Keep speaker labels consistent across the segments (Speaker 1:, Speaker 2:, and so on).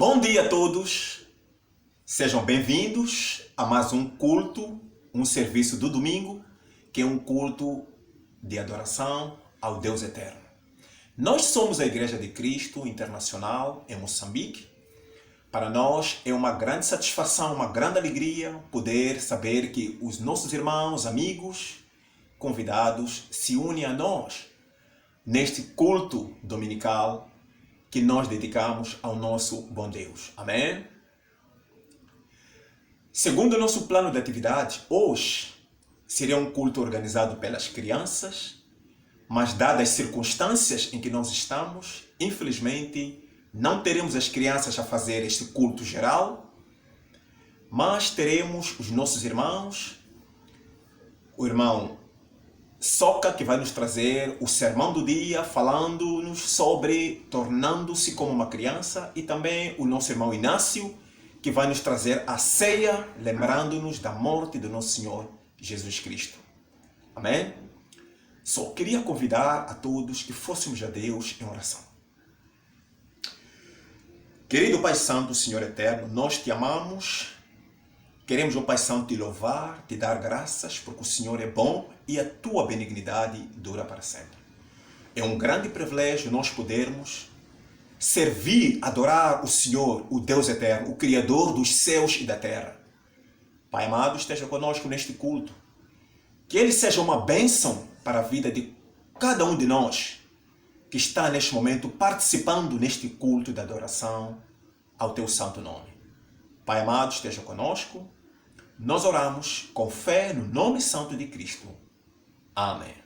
Speaker 1: Bom dia a todos, sejam bem-vindos a mais um culto, um serviço do domingo, que é um culto de adoração ao Deus Eterno. Nós somos a Igreja de Cristo Internacional em Moçambique. Para nós é uma grande satisfação, uma grande alegria poder saber que os nossos irmãos, amigos, convidados se unem a nós neste culto dominical que nós dedicamos ao nosso bom Deus. Amém? Segundo o nosso plano de atividade, hoje seria um culto organizado pelas crianças, mas dadas as circunstâncias em que nós estamos, infelizmente, não teremos as crianças a fazer este culto geral, mas teremos os nossos irmãos, o irmão Soca, que vai nos trazer o sermão do dia, falando-nos sobre tornando-se como uma criança, e também o nosso irmão Inácio, que vai nos trazer a ceia, lembrando-nos da morte do nosso Senhor Jesus Cristo. Amém? Só queria convidar a todos que fôssemos a Deus em oração. Querido Pai Santo, Senhor Eterno, nós te amamos. Queremos, ó Pai Santo, te louvar, te dar graças, porque o Senhor é bom e a tua benignidade dura para sempre. É um grande privilégio nós podermos servir, adorar o Senhor, o Deus Eterno, o Criador dos céus e da terra. Pai amado, esteja conosco neste culto. Que ele seja uma bênção para a vida de cada um de nós que está neste momento participando neste culto de adoração ao teu santo nome. Pai amado, esteja conosco. Nós oramos com fé no nome santo de Cristo. Amém.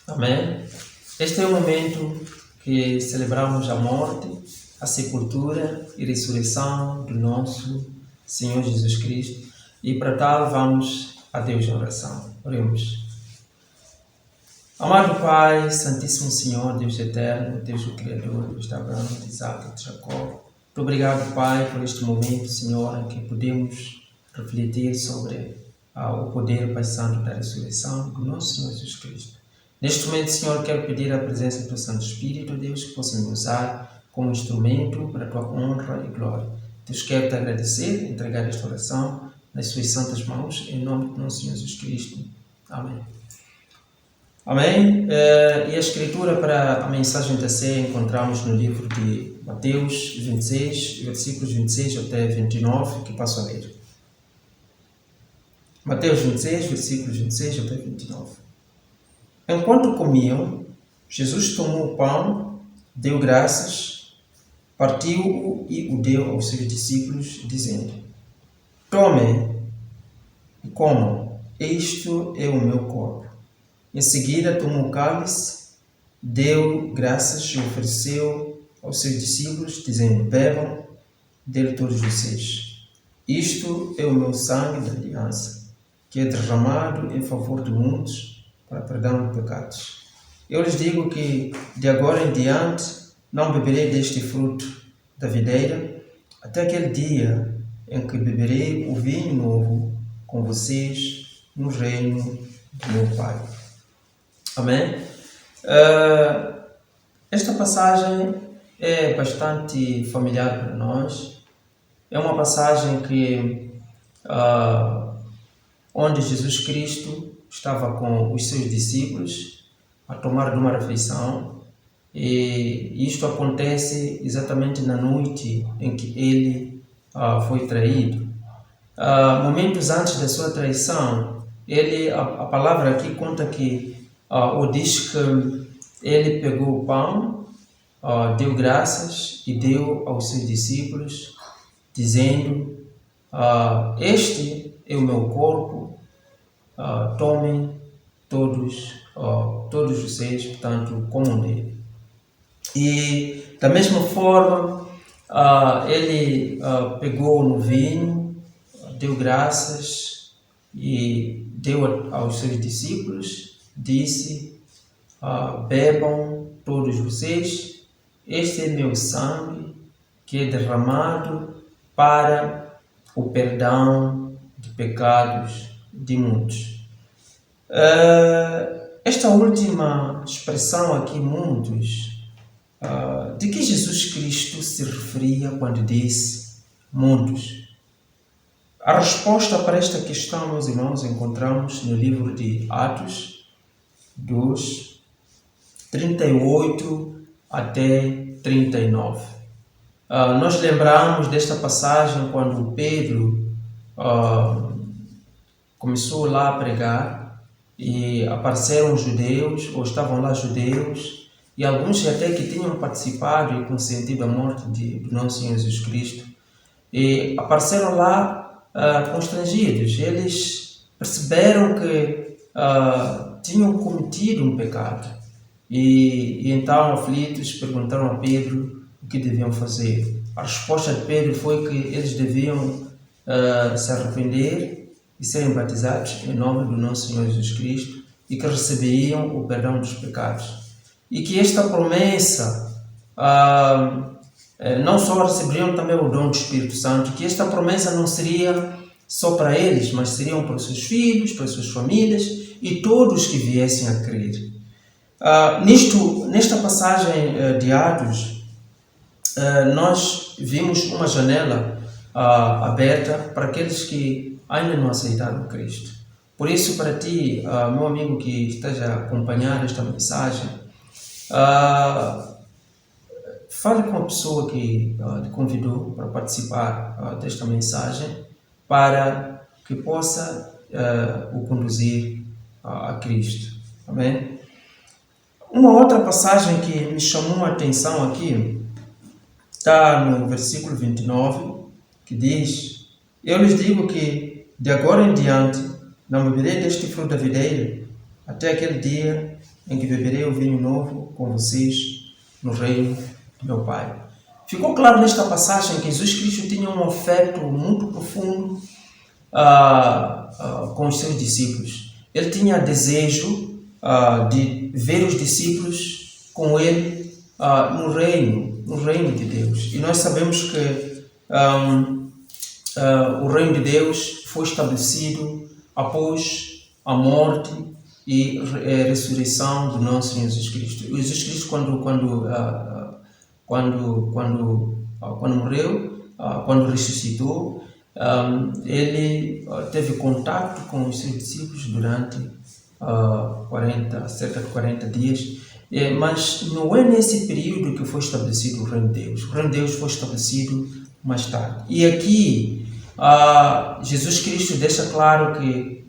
Speaker 2: Amém? Este é o momento que celebramos a morte, a sepultura e ressurreição do nosso Senhor Jesus Cristo. E para tal vamos a Deus em oração. Oremos. Amado Pai, Santíssimo Senhor, Deus eterno, Deus o Criador, Deus de Abraão, de Isaac e de Jacó. Muito obrigado, Pai, por este momento, Senhor, em que podemos refletir sobre o poder, Pai Santo, da ressurreição do nosso Senhor Jesus Cristo. Neste momento, Senhor, quero pedir a presença do Teu Santo Espírito, Deus, que possa me usar como instrumento para a Tua honra e glória. Deus, quero Te agradecer, entregar esta oração nas Suas santas mãos, em nome do nosso Senhor Jesus Cristo. Amém. Amém? E a escritura para a mensagem da ceia encontramos no livro de Mateus 26, versículos 26 até 29, que passo a ler. Mateus 26, versículos 26 até 29. Enquanto comiam, Jesus tomou o pão, deu graças, partiu-o e o deu aos seus discípulos, dizendo: Tomem e comam, isto é o meu corpo. Em seguida tomou o cálice, deu graças e ofereceu aos seus discípulos, dizendo: Bebam dele todos vocês. Isto é o meu sangue da aliança, que é derramado em favor de muitos para perdão de pecados. Eu lhes digo que de agora em diante não beberei deste fruto da videira, até aquele dia em que beberei o vinho novo com vocês no reino do meu Pai. Amém? Esta passagem é bastante familiar para nós. É uma passagem que onde Jesus Cristo estava com os seus discípulos a tomar de uma refeição, e isto acontece exatamente na noite em que ele foi traído. Momentos antes da sua traição, a palavra aqui conta que, ou diz que ele pegou o pão, deu graças e deu aos seus discípulos, dizendo: este é o meu corpo, tomem todos vocês, portanto, comam dele. E da mesma forma, ele pegou no vinho, deu graças e deu aos seus discípulos, disse: bebam todos vocês, este é meu sangue que é derramado para o perdão de pecados de muitos. Esta última expressão aqui, muitos, de que Jesus Cristo se referia quando disse muitos? A resposta para esta questão, meus irmãos, encontramos no livro de Atos 2, 38 até 39. Nós lembramos desta passagem quando Pedro começou lá a pregar e apareceram judeus, ou estavam lá judeus, e alguns até que tinham participado e consentido a morte do nosso Senhor Jesus Cristo, e apareceram lá constrangidos. Eles perceberam que tinham cometido um pecado e então, aflitos, perguntaram a Pedro o que deviam fazer. A resposta de Pedro foi que eles deviam se arrepender e serem batizados em nome do nosso Senhor Jesus Cristo e que receberiam o perdão dos pecados. E que esta promessa, não só receberiam também o dom do Espírito Santo, que esta promessa não seria só para eles, mas seriam para os seus filhos, para as suas famílias e todos que viessem a crer. Nesta passagem de Atos, nós vimos uma janela aberta para aqueles que ainda não aceitaram Cristo. Por isso, para ti, meu amigo que esteja a acompanhar esta mensagem, fale com a pessoa que te convidou para participar desta mensagem para que possa o conduzir a Cristo. Amém? Uma outra passagem que me chamou a atenção aqui está no versículo 29, que diz: eu lhes digo que de agora em diante não beberei deste fruto da videira até aquele dia em que beberei o vinho novo com vocês no reino de meu Pai. Ficou claro nesta passagem que Jesus Cristo tinha um afeto muito profundo com os seus discípulos. Ele tinha desejo de ver os discípulos com ele no reino de Deus. E nós sabemos que o reino de Deus foi estabelecido após a morte e ressurreição do nosso Senhor Jesus Cristo. E Jesus Cristo, quando morreu, quando ressuscitou, ele teve contato com os seus discípulos durante cerca de 40 dias, mas não é nesse período que foi estabelecido o reino de Deus. O reino de Deus foi estabelecido mais tarde. E aqui Jesus Cristo deixa claro que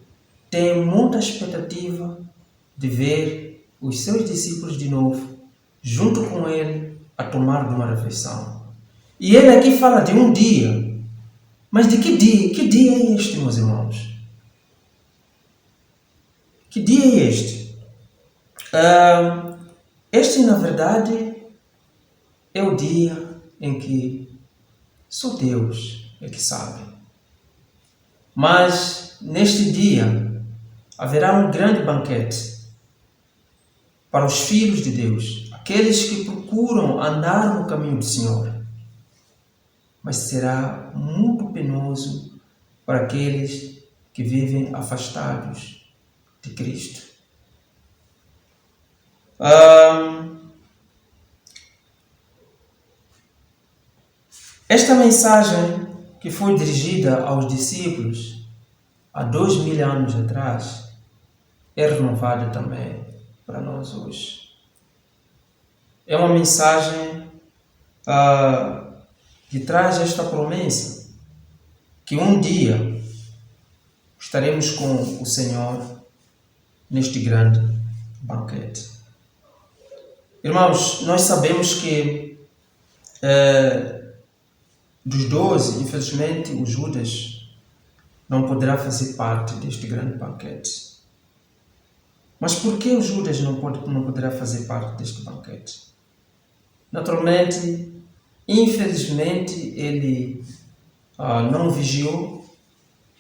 Speaker 2: tem muita expectativa de ver os seus discípulos de novo, junto com ele, a tomar de uma refeição. E ele aqui fala de um dia. Mas de que dia? Que dia é este, meus irmãos? Que dia é este? Este, na verdade, é o dia em que só Deus é que sabe. Mas, neste dia, haverá um grande banquete para os filhos de Deus, aqueles que procuram andar no caminho do Senhor. Mas será muito penoso para aqueles que vivem afastados de Cristo. Esta mensagem que foi dirigida aos discípulos há 2000 anos atrás é renovada também para nós hoje. É uma mensagem que traz esta promessa que um dia estaremos com o Senhor neste grande banquete. Irmãos, nós sabemos que dos 12, infelizmente, o Judas não poderá fazer parte deste grande banquete. Mas por que o Judas não poderá fazer parte deste banquete? Naturalmente, infelizmente, ele não vigiou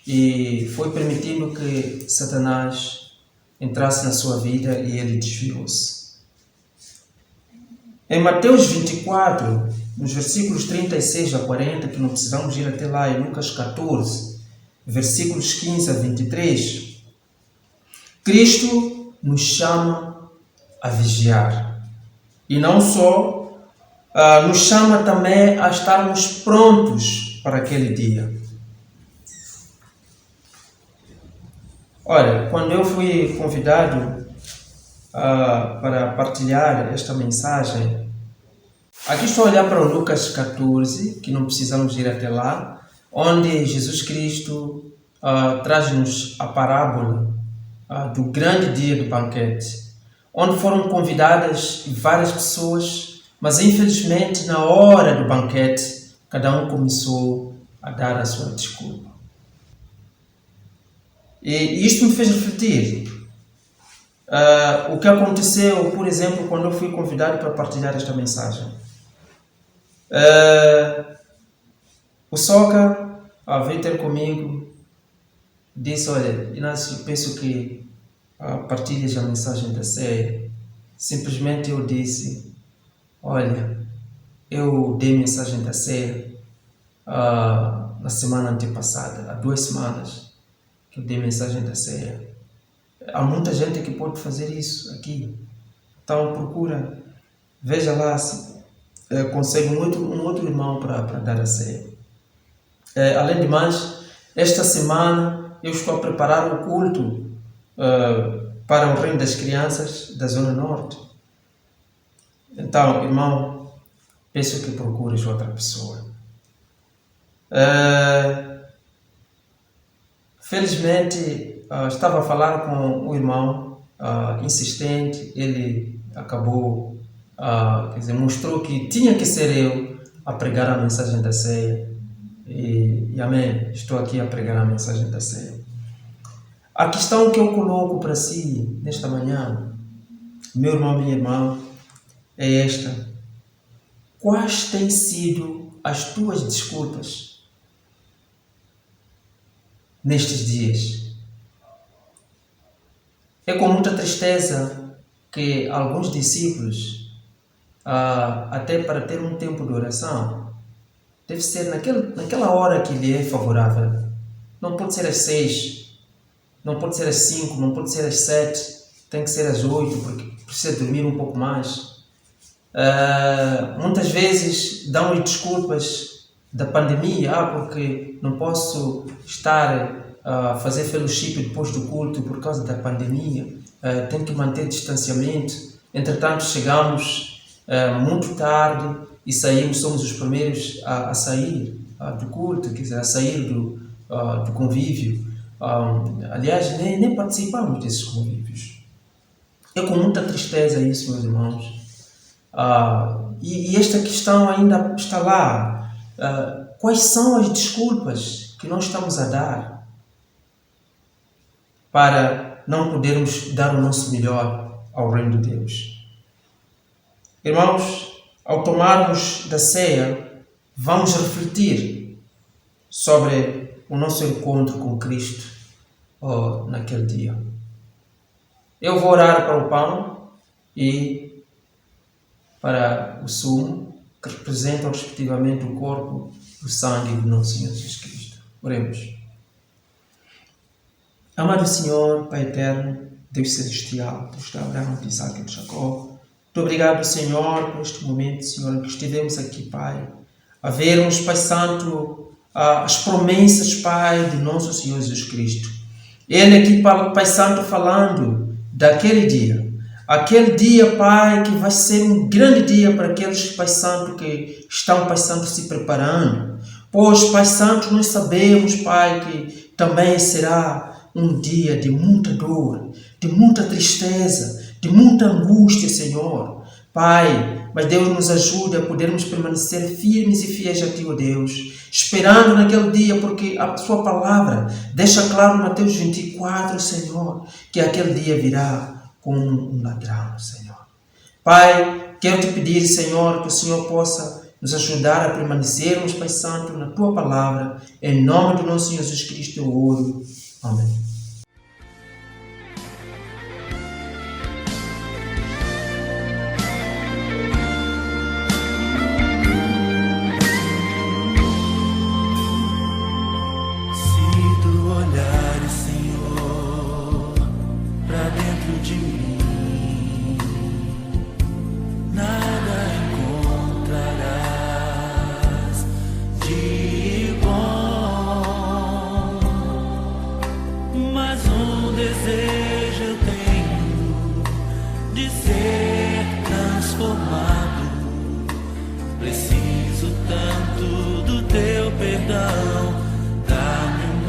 Speaker 2: e foi permitindo que Satanás entrasse na sua vida e ele desviou-se. Em Mateus 24, nos versículos 36 a 40, que não precisamos ir até lá, em Lucas 14, versículos 15 a 23, Cristo nos chama a vigiar. E não só, nos chama também a estarmos prontos para aquele dia. Olha, quando eu fui convidado para partilhar esta mensagem, aqui estou a olhar para o Lucas 14, que não precisamos ir até lá, onde Jesus Cristo traz-nos a parábola do grande dia do banquete, onde foram convidadas várias pessoas, mas infelizmente na hora do banquete, cada um começou a dar a sua desculpa. E isto me fez refletir. O que aconteceu, por exemplo, quando eu fui convidado para partilhar esta mensagem. O Soca veio ter comigo, disse: olha, Inácio, penso que partilhas a mensagem da ceia. Simplesmente eu disse: olha, eu dei mensagem da ceia na semana antepassada, há 2 semanas que eu dei mensagem da ceia. Há muita gente que pode fazer isso aqui. Então procura, veja lá se consegue um outro irmão para dar a ceia. Além de mais, esta semana eu estou a preparar o culto para o Reino das Crianças da Zona Norte. Então, irmão, peço que procures outra pessoa. Felizmente, estava a falar com o irmão insistente, ele acabou, mostrou que tinha que ser eu a pregar a mensagem da ceia. E amém, estou aqui a pregar a mensagem da ceia. A questão que eu coloco para si nesta manhã, meu irmão, minha irmã, é esta: quais têm sido as tuas desculpas nestes dias? É com muita tristeza que alguns discípulos, até para ter um tempo de oração, deve ser naquela hora que lhe é favorável. Não pode ser às 6, não pode ser às 5, não pode ser às 7, tem que ser às 8, porque precisa dormir um pouco mais. Muitas vezes dão-lhe desculpas da pandemia, porque não posso estar a fazer fellowship depois do culto por causa da pandemia, tenho que manter distanciamento. Entretanto, chegamos muito tarde e somos os primeiros a sair do culto, quer dizer, a sair do convívio. Aliás, nem participamos desses convívios. É com muita tristeza isso, meus irmãos. E esta questão ainda está lá. Quais são as desculpas que nós estamos a dar para não podermos dar o nosso melhor ao reino de Deus? Irmãos, ao tomarmos da ceia, vamos refletir sobre o nosso encontro com Cristo naquele dia. Eu vou orar para o pão e para o sumo, que representam respectivamente o corpo e o sangue do nosso Senhor Jesus Cristo. Oremos. Amado Senhor, Pai eterno, Deus celestial, Deus de Abraão, de Isaac e de Jacó, muito obrigado, Senhor, por este momento, Senhor, que estivemos aqui, Pai, a vermos, Pai Santo, as promessas, Pai, do nosso Senhor Jesus Cristo. Ele aqui, Pai Santo, falando daquele dia. Aquele dia, Pai, que vai ser um grande dia para aqueles, Pai Santo, que estão, Pai Santo, se preparando. Pois, Pai Santo, nós sabemos, Pai, que também será um dia de muita dor, de muita tristeza, de muita angústia, Senhor. Pai, mas Deus nos ajude a podermos permanecer firmes e fiéis a Ti, ó Deus, esperando naquele dia, porque a Sua palavra deixa claro em Mateus 24, Senhor, que aquele dia virá como um ladrão, Senhor. Pai, quero Te pedir, Senhor, que o Senhor possa nos ajudar a permanecermos, Pai Santo, na Tua palavra. Em nome do nosso Senhor Jesus Cristo eu oro. Amém.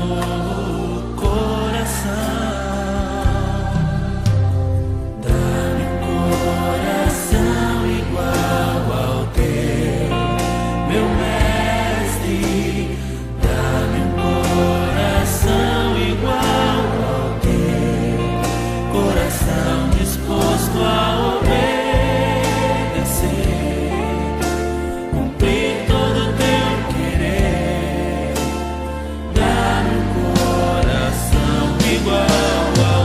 Speaker 3: novo coração. Dá-me um coração igual ao teu, meu mestre. Dá-me um coração igual ao teu, coração disposto a obedecer, cumprir todo o teu querer. Dá-me um coração igual ao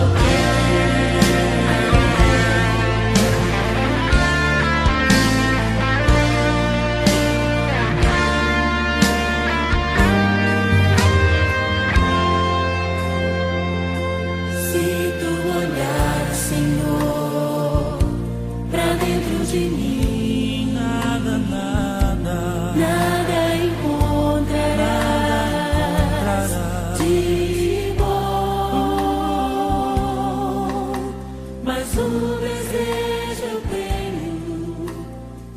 Speaker 3: Se tu olhar, Senhor, pra dentro de mim, nada encontrarás de bom. Mas um desejo eu tenho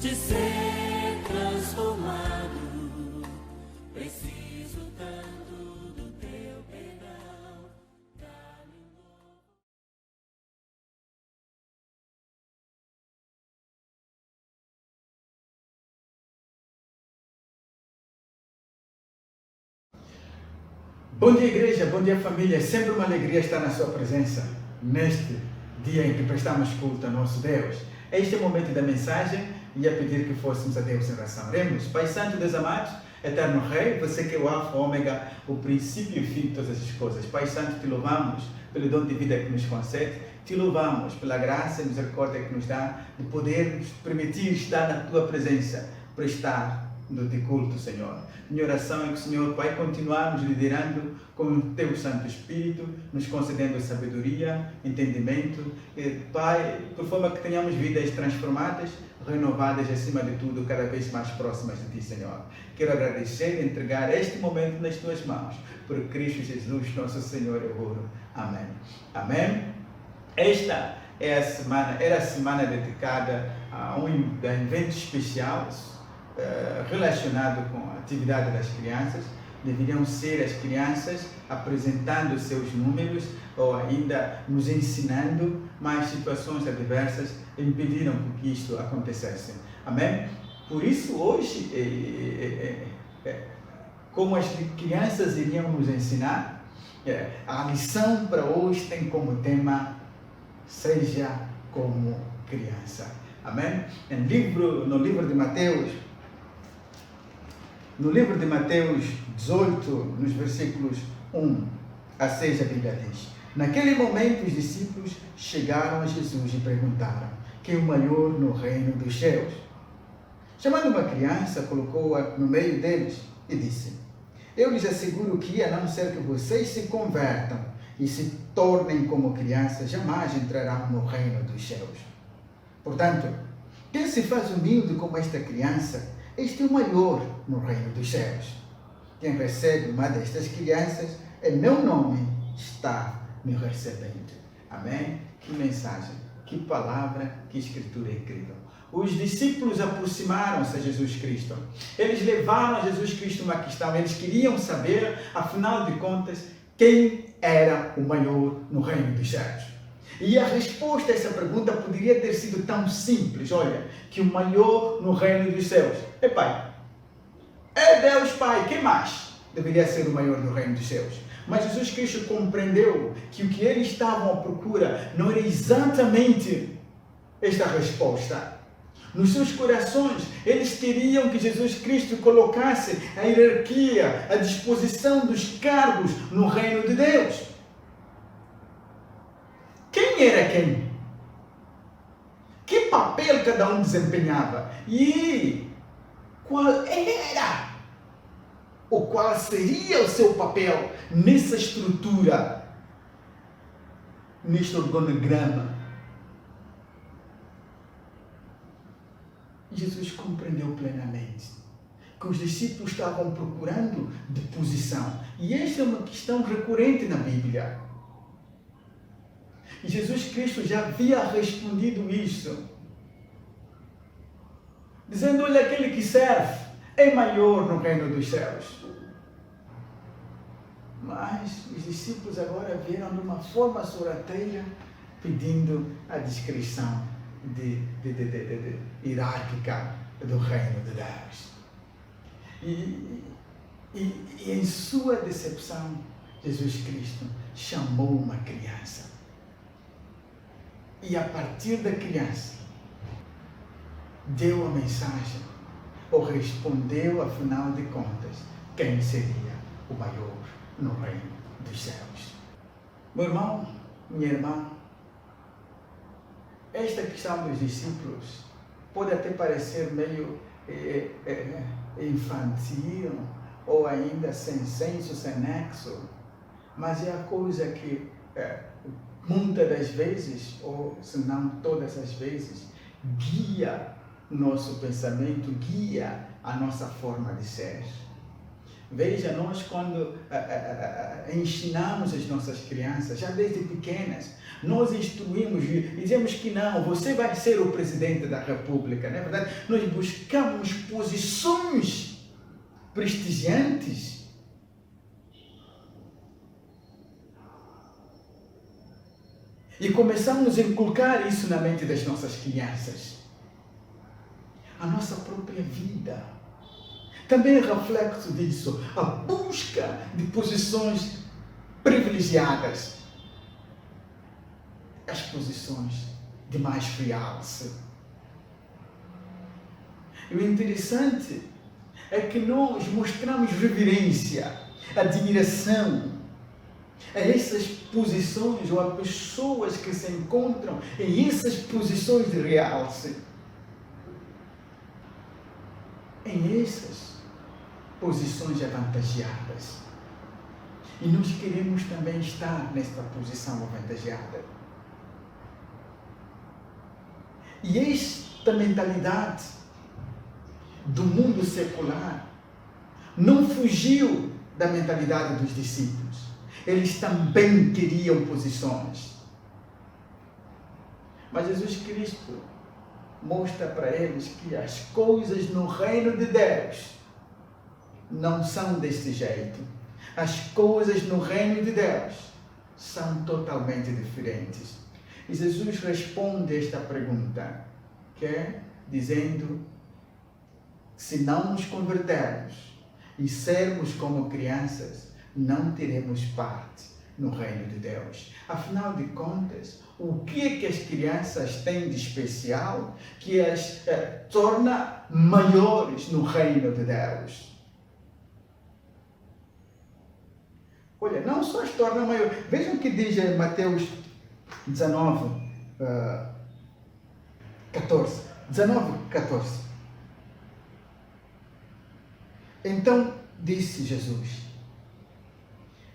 Speaker 3: de ser transformado. Preciso tanto do teu perdão.
Speaker 4: Bom dia, igreja, bom dia, família. É sempre uma alegria estar na sua presença neste dia em que prestamos culto ao nosso Deus. Este é o momento da mensagem e a pedir que fôssemos a Deus em oração. Oremos. Pai Santo, Deus amado, Eterno Rei, você que é o Alfa, o Ômega, o princípio e o fim de todas as coisas. Pai Santo, te louvamos pelo dom de vida que nos concede, te louvamos pela graça e misericórdia que nos dá de podermos permitir estar na tua presença, prestar no teu culto, Senhor. Minha oração é que o Senhor vai continuar nos liderando com o teu Santo Espírito, nos concedendo sabedoria, entendimento, Pai, por forma que tenhamos vidas transformadas, renovadas e, acima de tudo, cada vez mais próximas de Ti, Senhor. Quero agradecer e entregar este momento nas Tuas mãos. Por Cristo Jesus, nosso Senhor, eu oro. Amém. Amém. Esta é a semana, era a semana dedicada a um evento especial relacionado com a atividade das crianças. Deveriam ser as crianças apresentando seus números ou ainda nos ensinando, mas situações adversas impediram que isto acontecesse. Amém? Por isso, hoje, como as crianças iriam nos ensinar, a lição para hoje tem como tema: seja como criança. Amém? No livro de Mateus, no livro de Mateus 18, nos versículos 1 a 6, a Bíblia diz: naquele momento os discípulos chegaram a Jesus e perguntaram: quem é o maior no reino dos céus? Chamando uma criança, colocou-a no meio deles e disse: eu lhes asseguro que, a não ser que vocês se convertam e se tornem como crianças, jamais entrarão no reino dos céus. Portanto, quem se faz humilde como esta criança, este é o maior no reino dos céus. Quem recebe uma destas crianças, em meu nome está me recebendo. Amém? Que mensagem, que palavra, que escritura incrível. Os discípulos aproximaram-se a Jesus Cristo. Eles levaram a Jesus Cristo uma questão. Eles queriam saber, afinal de contas, quem era o maior no reino dos céus. E a resposta a essa pergunta poderia ter sido tão simples. Olha, que o maior no reino dos céus é Pai. É Deus Pai. Quem mais deveria ser o maior no reino dos céus? Mas Jesus Cristo compreendeu que o que eles estavam à procura não era exatamente esta resposta. Nos seus corações, eles queriam que Jesus Cristo colocasse a hierarquia, a disposição dos cargos no reino de Deus. Quem era quem? Que papel cada um desempenhava? E qual era ou qual seria o seu papel nessa estrutura, neste organograma? Jesus compreendeu plenamente que os discípulos estavam procurando de posição. E esta é uma questão recorrente na Bíblia. E Jesus Cristo já havia respondido isso, dizendo: olha, aquele que serve é maior no reino dos céus. Mas os discípulos agora vieram de uma forma sorrateira pedindo a descrição hierárquica do reino de Deus. E em sua decepção, Jesus Cristo chamou uma criança. E a partir da criança, deu a mensagem, ou respondeu, afinal de contas, quem seria o maior no reino dos céus. Meu irmão, minha irmã, esta questão dos discípulos pode até parecer meio infantil, ou ainda sem senso, sem nexo, mas é a coisa que muitas das vezes, ou se não todas as vezes, guia nosso pensamento, guia a nossa forma de ser. Veja, nós quando ensinamos as nossas crianças, já desde pequenas, nós instruímos e dizemos que não, você vai ser o presidente da República, não é verdade? Nós buscamos posições prestigiantes. E começamos a inculcar isso na mente das nossas crianças. A nossa própria vida também é reflexo disso. A busca de posições privilegiadas. As posições de mais realce. E o interessante é que nós mostramos reverência, admiração a essas posições ou a pessoas que se encontram em essas posições de realce. Em essas posições avantajadas. E nós queremos também estar nesta posição avantajada. E esta mentalidade do mundo secular não fugiu da mentalidade dos discípulos. Eles também queriam posições. Mas Jesus Cristo mostra para eles que as coisas no reino de Deus não são desse jeito. As coisas no reino de Deus são totalmente diferentes. E Jesus responde esta pergunta, que é dizendo: se não nos convertermos e sermos como crianças, não teremos parte no reino de Deus. Afinal de contas, o que é que as crianças têm de especial que as torna maiores no reino de Deus? Olha, não só as torna maiores. Vejam o que diz em Mateus 19, 14. 19, 14. Então disse Jesus: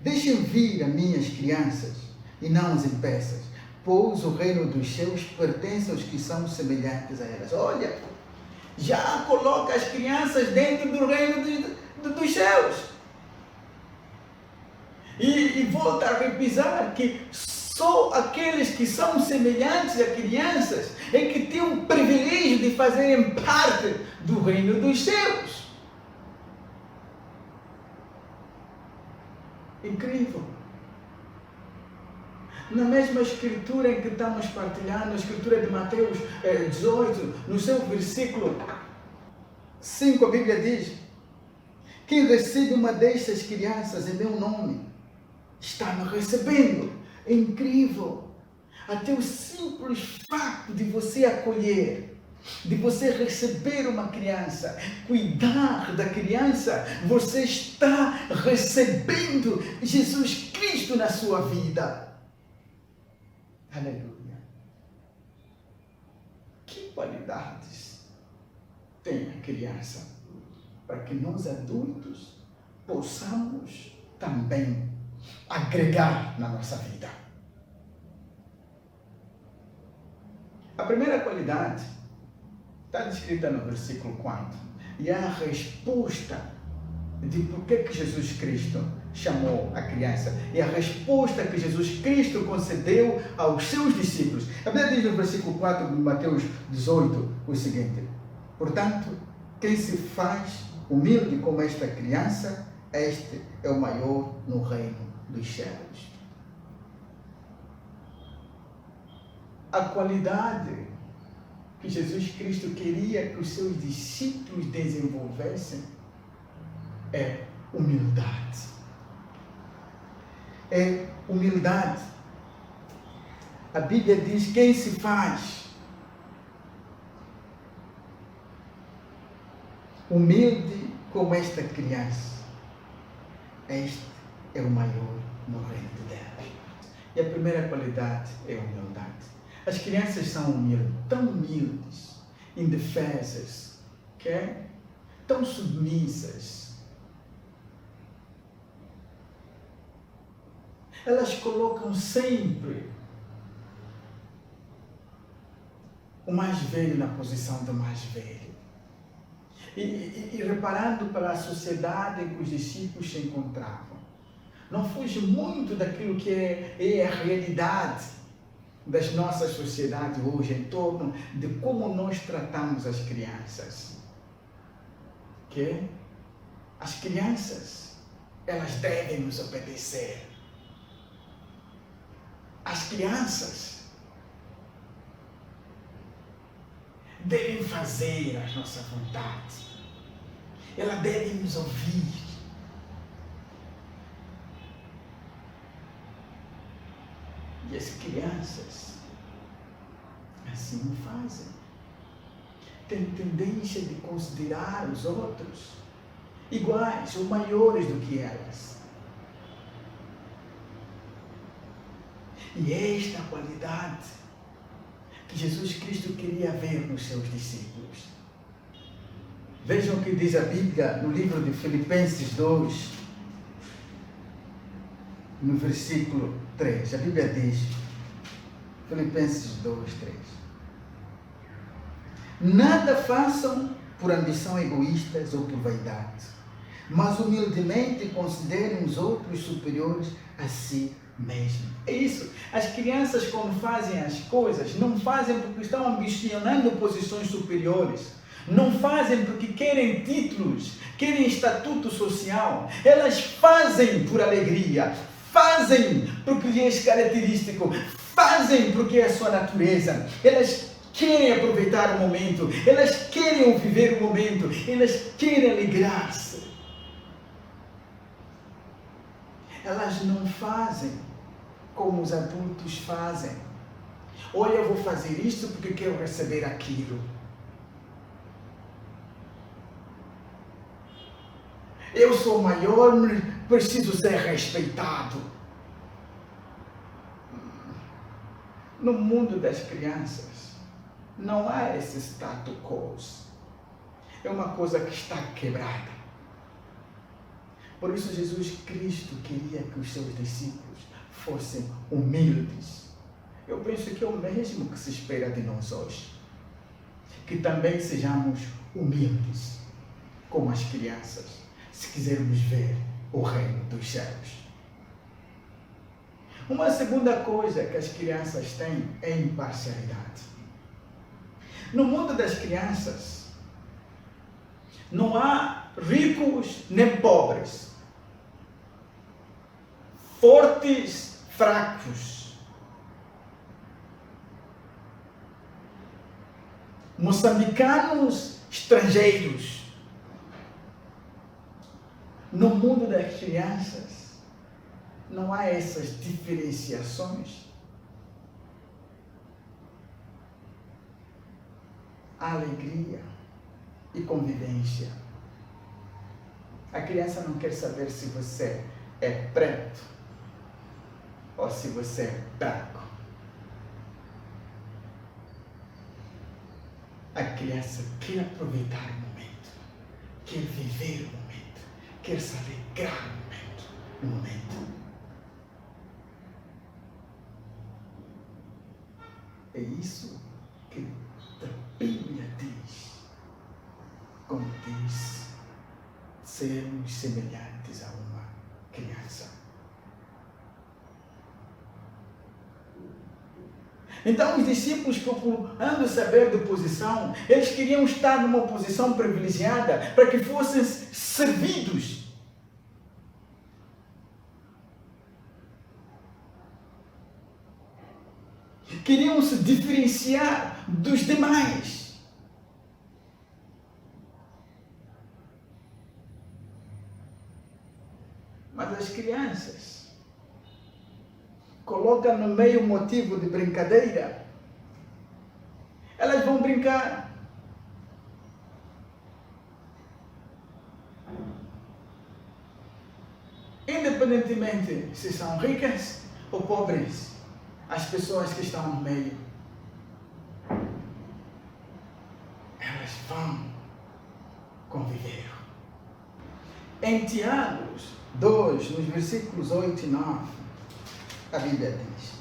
Speaker 4: deixem vir a minhas crianças e não as impeças, pois o reino dos céus pertence aos que são semelhantes a elas. Olha, já coloca as crianças dentro do reino dos céus. E volta a repisar que só aqueles que são semelhantes a crianças é que têm o privilégio de fazerem parte do reino dos céus. Incrível. Na mesma escritura em que estamos partilhando, a escritura de Mateus 18, no seu versículo 5, a Bíblia diz: quem recebe uma destas crianças em meu nome, está me recebendo. É incrível. Até o simples fato de você acolher, de você receber uma criança, cuidar da criança, você está recebendo Jesus Cristo na sua vida. Aleluia. Que qualidades tem a criança para que nós adultos possamos também agregar na nossa vida? A primeira qualidade está descrita no versículo 4. E é a resposta de por que Jesus Cristo chamou a criança. E a resposta que Jesus Cristo concedeu aos seus discípulos. A Bíblia diz no versículo 4 de Mateus 18 o seguinte: portanto, quem se faz humilde como esta criança, este é o maior no reino dos céus. A qualidade que Jesus Cristo queria que os seus discípulos desenvolvessem é humildade. É humildade. A Bíblia diz: quem se faz humilde como esta criança, este é o maior no reino de Deus. E a primeira qualidade é a humildade. As crianças são humildes, tão humildes, indefesas, tão submissas. Elas colocam sempre o mais velho na posição do mais velho. E reparando para a sociedade em que os discípulos se encontravam, não fuge muito daquilo que é a realidade das nossas sociedades hoje, em torno de como nós tratamos as crianças. As crianças, elas devem nos obedecer. As crianças devem fazer a nossa vontade. Elas devem nos ouvir. E as crianças assim não fazem. Têm tendência de considerar os outros iguais ou maiores do que elas. E esta qualidade que Jesus Cristo queria ver nos seus discípulos. Vejam o que diz a Bíblia no livro de Filipenses 2, no versículo 3. A Bíblia diz, Filipenses 2, 3. Nada façam por ambição egoístas ou por vaidade, mas humildemente considerem os outros superiores a si mesmo. É isso. As crianças, quando fazem as coisas, não fazem porque estão ambicionando posições superiores. Não fazem porque querem títulos, querem estatuto social. Elas fazem por alegria, fazem porque lhes é característico, fazem porque é a sua natureza. Elas querem aproveitar o momento, elas querem viver o momento, elas querem alegrar-se. Elas não fazem como os adultos fazem. Olha, eu vou fazer isto porque quero receber aquilo. Eu sou maior, preciso ser respeitado. No mundo das crianças, não há esse status quo. É uma coisa que está quebrada. Por isso Jesus Cristo queria que os seus discípulos fossem humildes. Eu penso que é o mesmo que se espera de nós hoje. Que também sejamos humildes, como as crianças, se quisermos ver o reino dos céus. Uma segunda coisa que as crianças têm é imparcialidade. No mundo das crianças, não há ricos nem pobres, fortes, fracos, moçambicanos, estrangeiros. No mundo das crianças, não há essas diferenciações. Há alegria e convivência. A criança não quer saber se você é preto ou se você é branco. A criança quer aproveitar o momento, quer viver o momento, quer se alegrar no momento. É isso que a Bíblia diz, como diz, sermos semelhantes a uma criança. Então os discípulos, procurando saber de posição, eles queriam estar numa posição privilegiada para que fossem servidos. queriam se diferenciar dos demais. Mas as crianças colocam no meio motivo de brincadeira. Elas vão brincar. Independentemente se são ricas ou pobres, as pessoas que estão no meio, elas vão conviver. Em Tiago 2, nos versículos 8 e 9, a Bíblia diz: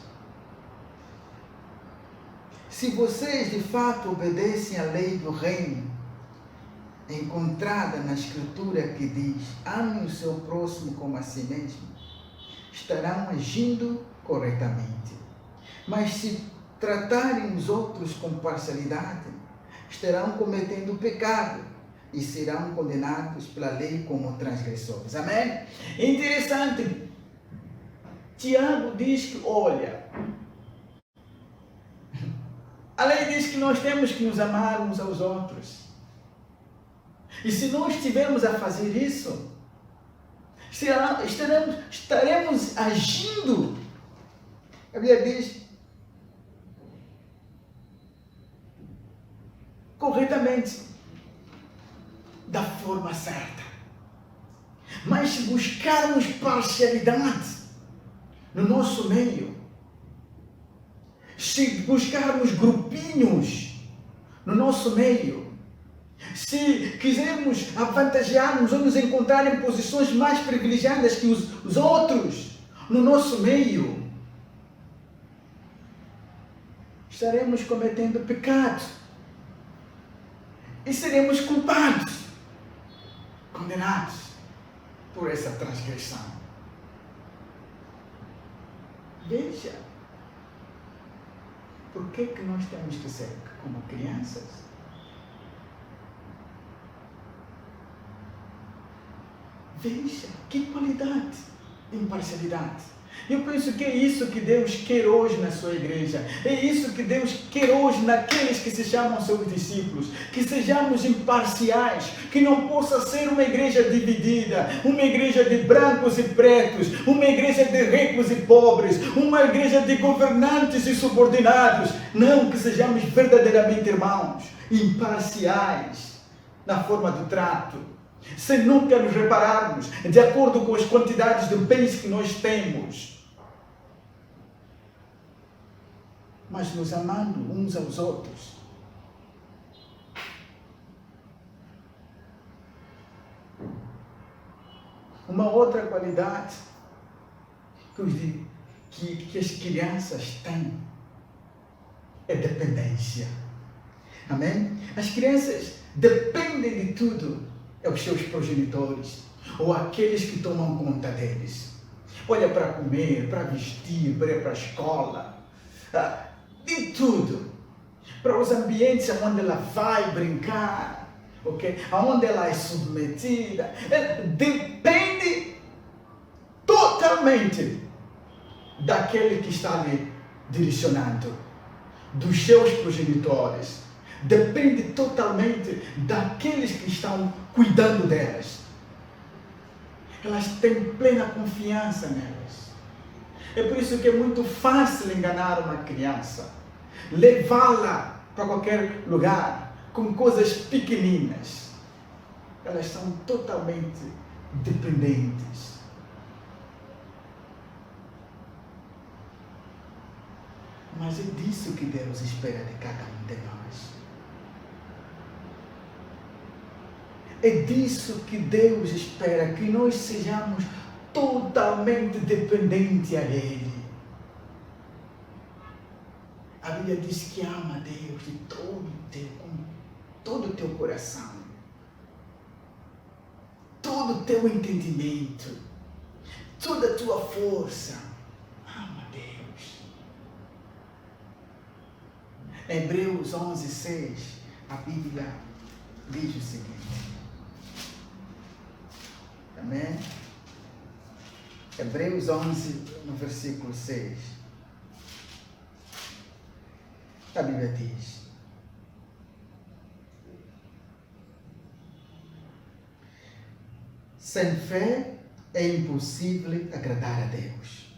Speaker 4: se vocês de fato obedecem à lei do reino, encontrada na Escritura que diz: ame o seu próximo como a si mesmo, estarão agindo corretamente. Mas se tratarem os outros com parcialidade, estarão cometendo pecado e serão condenados pela lei como transgressores. Amém? Interessante. Tiago diz que, olha, a lei diz que nós temos que nos amar uns aos outros. E se nós estivermos a fazer isso, estaremos agindo, a Bíblia diz, corretamente, da forma certa. Mas se buscarmos parcialidade no nosso meio, se buscarmos grupinhos no nosso meio, se quisermos avantajar-nos ou nos encontrar em posições mais privilegiadas que os outros no nosso meio, estaremos cometendo pecado e seremos culpados, condenados por essa transgressão. Veja, por que nós temos que ser como crianças? Veja, que qualidade de imparcialidade. Eu penso que é isso que Deus quer hoje na sua igreja. É isso que Deus quer hoje naqueles que se chamam seus discípulos. Que sejamos imparciais. Que não possa ser uma igreja dividida. Uma igreja de brancos e pretos. Uma igreja de ricos e pobres. Uma igreja de governantes e subordinados. Não, que sejamos verdadeiramente irmãos. Imparciais na forma do trato. Sem nunca nos repararmos de acordo com as quantidades de bens que nós temos, mas nos amando uns aos outros. Uma outra qualidade que as crianças têm é dependência. Amém? As crianças dependem de tudo aos seus progenitores, ou aqueles que tomam conta deles. Olha, para comer, para vestir, para ir para a escola, de tudo. Para os ambientes onde ela vai brincar, okay? Onde ela é submetida. Depende totalmente daquele que está ali direcionando, dos seus progenitores. Depende totalmente daqueles que estão cuidando delas. Elas têm plena confiança nelas. É por isso que é muito fácil enganar uma criança, levá-la para qualquer lugar com coisas pequeninas. Elas são totalmente dependentes. Mas é disso que Deus espera de cada um de nós. É disso que Deus espera, que nós sejamos totalmente dependentes a Ele. A Bíblia diz que ama a Deus de com todo o teu coração, todo o teu entendimento, toda a tua força. Ama a Deus. Em Hebreus 11:6, a Bíblia diz o seguinte. Amém? Hebreus 11, no versículo 6. A Bíblia diz: sem fé é impossível agradar a Deus,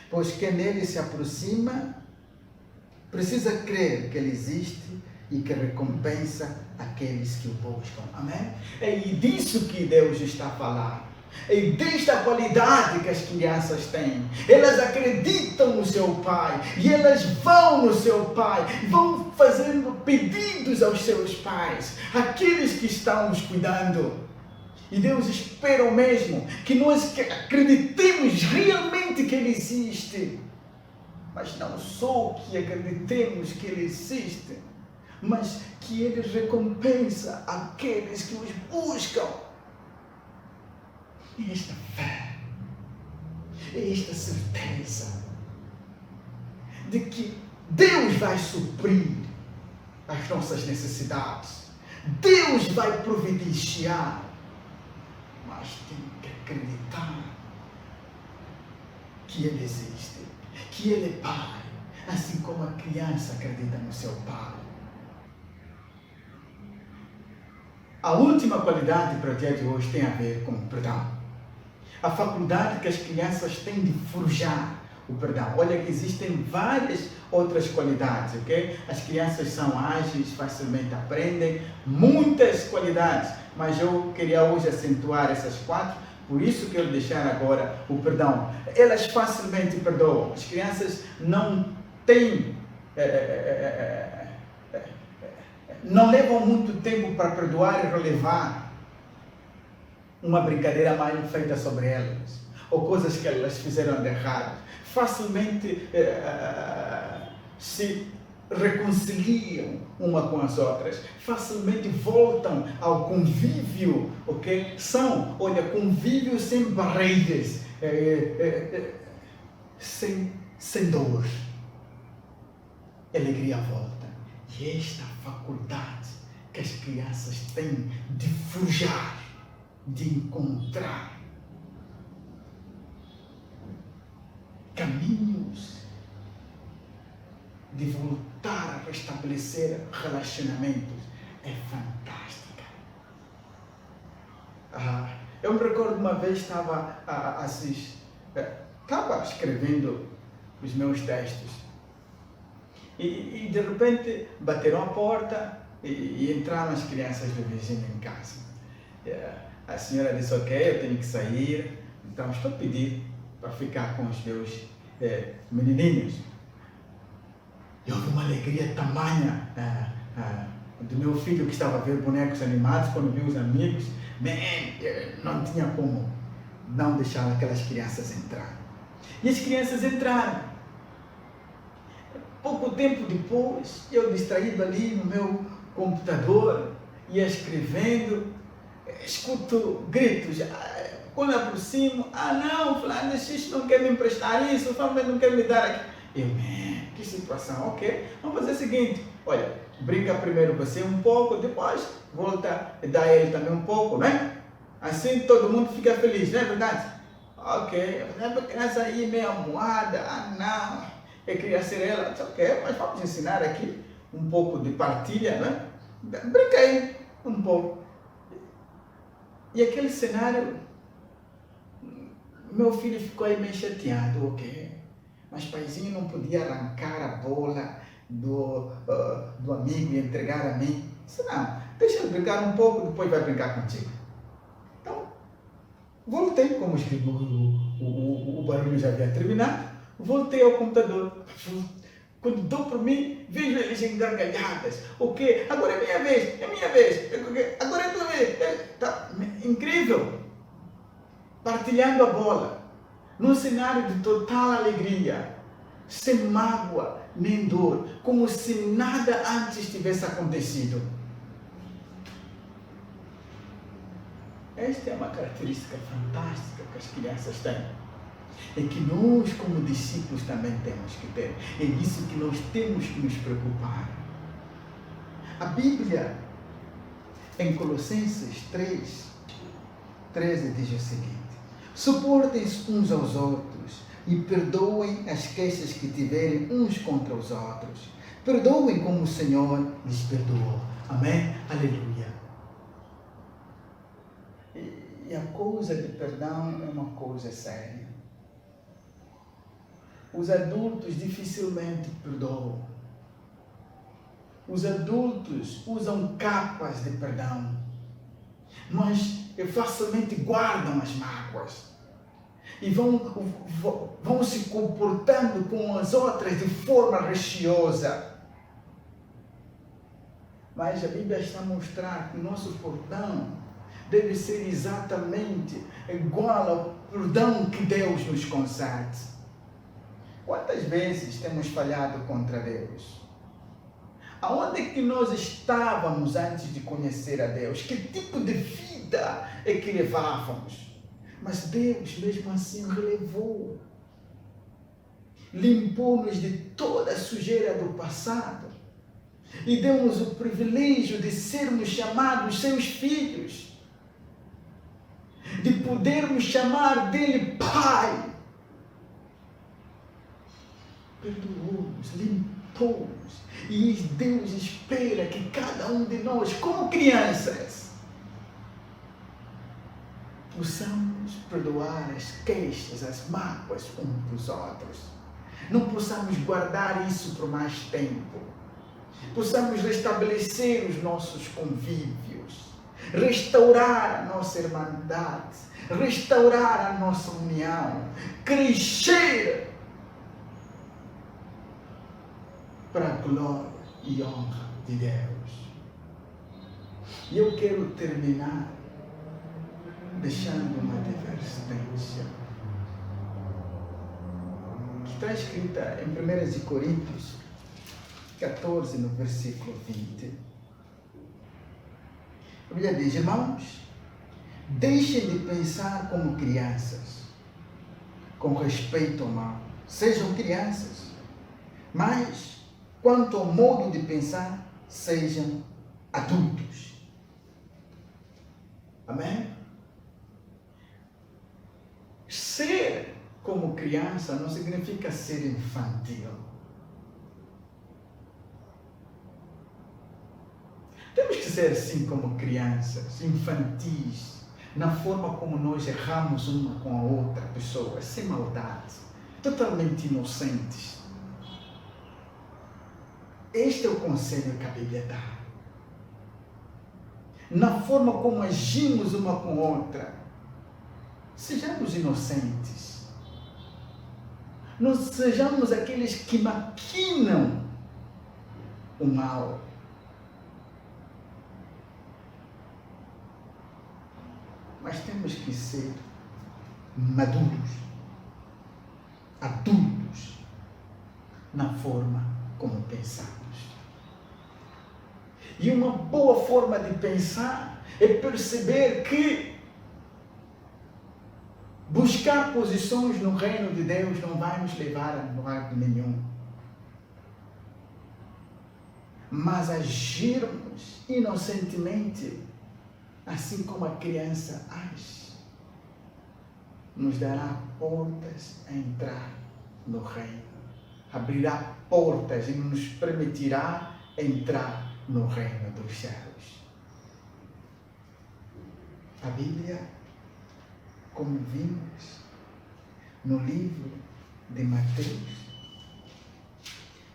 Speaker 4: pois quem nele se aproxima precisa crer que Ele existe e que recompensa aqueles que o buscam. Amém? É disso que Deus está a falar. É desta qualidade que as crianças têm. Elas acreditam no seu pai e elas vão no seu pai, vão fazendo pedidos aos seus pais, aqueles que estão nos cuidando. E Deus espera o mesmo, que nós acreditemos realmente que Ele existe. Mas não só que acreditemos que Ele existe, mas que Ele recompensa aqueles que os buscam. E esta fé, esta certeza de que Deus vai suprir as nossas necessidades, Deus vai providenciar, mas tem que acreditar que Ele existe, que Ele é Pai, assim como a criança acredita no seu Pai. A última qualidade para o dia de hoje tem a ver com o perdão. A faculdade que as crianças têm de forjar o perdão. Olha que existem várias outras qualidades, ok? As crianças são ágeis, facilmente aprendem, muitas qualidades, mas eu queria hoje acentuar essas 4, por isso que eu deixar agora o perdão. Elas facilmente perdoam. As crianças não têm... não levam muito tempo para perdoar e relevar uma brincadeira mal feita sobre elas, ou coisas que elas fizeram de errado. Facilmente se reconciliam uma com as outras, facilmente voltam ao convívio, ok? Olha, convívio sem barreiras, sem dor. Alegria volta. E esta faculdade que as crianças têm de forjar, de encontrar caminhos, de voltar a restabelecer relacionamentos, é fantástica. Eu me recordo uma vez estava escrevendo os meus textos e de repente bateram a porta e entraram as crianças do vizinho em casa. A senhora disse: ok, eu tenho que sair, então estou a pedir para ficar com os meus menininhos. E houve uma alegria tamanha do meu filho, que estava a ver bonecos animados, quando viu os amigos, não tinha como não deixar aquelas crianças entrar. E as crianças entraram. Pouco tempo depois, eu distraído ali no meu computador, ia escrevendo, escuto gritos. Quando eu aproximo: não, fulano X não quer me emprestar isso, fulano não quer me dar aqui. Eu, que situação, ok. Vamos fazer o seguinte: olha, brinca primeiro você um pouco, depois volta e dá ele também um pouco, né? Assim todo mundo fica feliz, não é verdade? Ok, a criança aí meio amuada, não, eu queria ser ela, ok, mas vamos ensinar aqui um pouco de partilha, né? Brinca aí um pouco. E aquele cenário, meu filho ficou aí meio chateado, ok, mas paizinho não podia arrancar a bola do amigo e entregar a mim. Disse: não, deixa ele brincar um pouco, depois vai brincar contigo. Então, voltei, como o barulho já havia terminado, voltei ao computador. Quando dou por mim, vejo eles em gargalhadas. O quê? Agora é minha vez, agora é tua vez. Tá incrível. Partilhando a bola, num cenário de total alegria, sem mágoa nem dor, como se nada antes tivesse acontecido. Esta é uma característica fantástica que as crianças têm. É que nós, como discípulos, também temos que ter. É isso que nós temos que nos preocupar. A Bíblia, em Colossenses 3:13, diz o seguinte: suportem-se uns aos outros e perdoem as queixas que tiverem uns contra os outros. Perdoem como o Senhor lhes perdoou. Amém? Aleluia. E a coisa de perdão é uma coisa séria. Os adultos dificilmente perdoam. Os adultos usam capas de perdão, mas facilmente guardam as mágoas e vão se comportando com as outras de forma receosa. Mas a Bíblia está a mostrar que o nosso perdão deve ser exatamente igual ao perdão que Deus nos concede. Quantas vezes temos falhado contra Deus? Aonde é que nós estávamos antes de conhecer a Deus? Que tipo de vida é que levávamos? Mas Deus, mesmo assim, relevou. Limpou-nos de toda a sujeira do passado. E deu-nos o privilégio de sermos chamados seus filhos. De podermos chamar dele Pai. Perdoou-nos, limpou-nos. E Deus espera que cada um de nós, como crianças, possamos perdoar as queixas, as mágoas uns dos outros. Não possamos guardar isso por mais tempo. Possamos restabelecer os nossos convívios, restaurar a nossa irmandade, restaurar a nossa união, crescer para a glória e honra de Deus. E eu quero terminar deixando uma advertência que está escrita em 1 Coríntios 14, no versículo 20. A Bíblia diz: irmãos, deixem de pensar como crianças, com respeito ao mal. Sejam crianças, mas quanto ao modo de pensar, sejam adultos. Amém? Ser como criança não significa ser infantil. Temos que ser assim como crianças, infantis, na forma como nós erramos uma com a outra pessoa, sem maldade, totalmente inocentes. Este é o conselho que a Bíblia dá. Na forma como agimos uma com a outra, sejamos inocentes. Não sejamos aqueles que maquinam o mal. Mas temos que ser maduros, adultos, na forma como pensamos. E uma boa forma de pensar é perceber que buscar posições no reino de Deus não vai nos levar a lugar nenhum. Mas agirmos inocentemente, assim como a criança age, nos dará portas a entrar no reino. Abrirá portas e nos permitirá entrar no reino dos céus. A Bíblia, como vimos no livro de Mateus,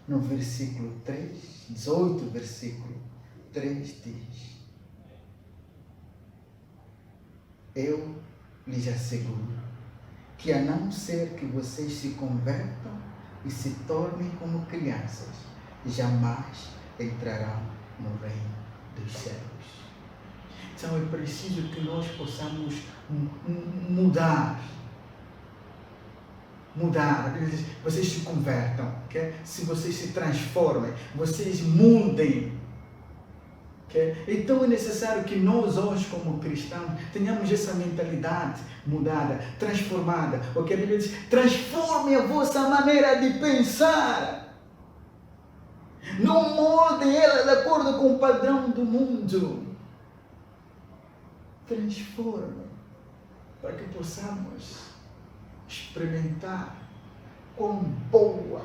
Speaker 4: no versículo 3, 18, versículo 3 diz: eu lhes asseguro que, a não ser que vocês se convertam e se tornem como crianças, jamais entrarão no reino dos céus. Então é preciso que nós possamos mudar. Vocês se convertam, okay? Se vocês se transformem, vocês mudem. Okay? Então é necessário que nós hoje, como cristãos, tenhamos essa mentalidade mudada, transformada. Okay? A Bíblia diz: transformem a vossa maneira de pensar. Não moldem ela de acordo com o padrão do mundo. Transformem para que possamos experimentar quão boa,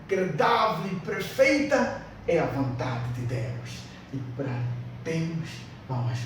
Speaker 4: agradável e perfeita é a vontade de Deus. E para Deus vamos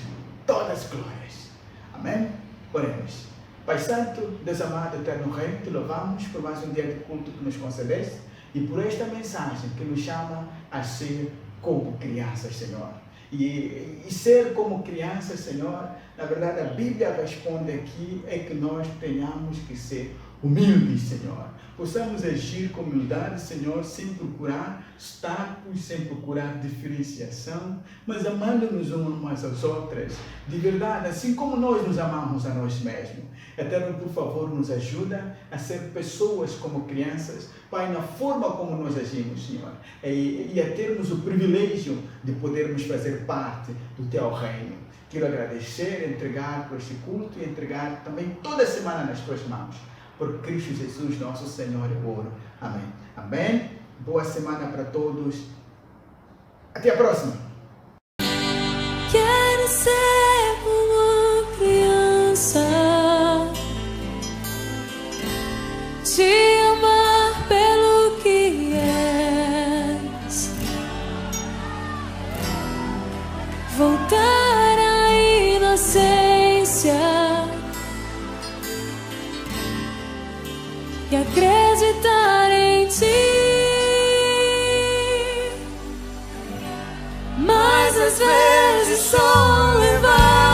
Speaker 4: todas as glórias. Amém? Oremos. Pai Santo, Deus amado, eterno Rei, te louvamos por mais um dia de culto que nos concedeste e por esta mensagem que nos chama a ser como crianças, Senhor. E ser como crianças, Senhor, na verdade a Bíblia responde aqui é que nós tenhamos que ser humildes, Senhor. Possamos agir com humildade, Senhor, sem procurar status, sem procurar diferenciação, mas amando-nos umas às outras, de verdade, assim como nós nos amamos a nós mesmos. Eterno, por favor, nos ajuda a ser pessoas como crianças, Pai, na forma como nós agimos, Senhor, e a termos o privilégio de podermos fazer parte do Teu reino. Quero agradecer, entregar por este culto e entregar também toda semana nas Tuas mãos. Por Cristo Jesus, nosso Senhor, eu oro. Amém. Amém. Boa semana para todos. Até a próxima.
Speaker 3: Quero ser uma criança, te amar pelo que és, voltar à inocência e acreditar em ti. Mas às vezes sou levado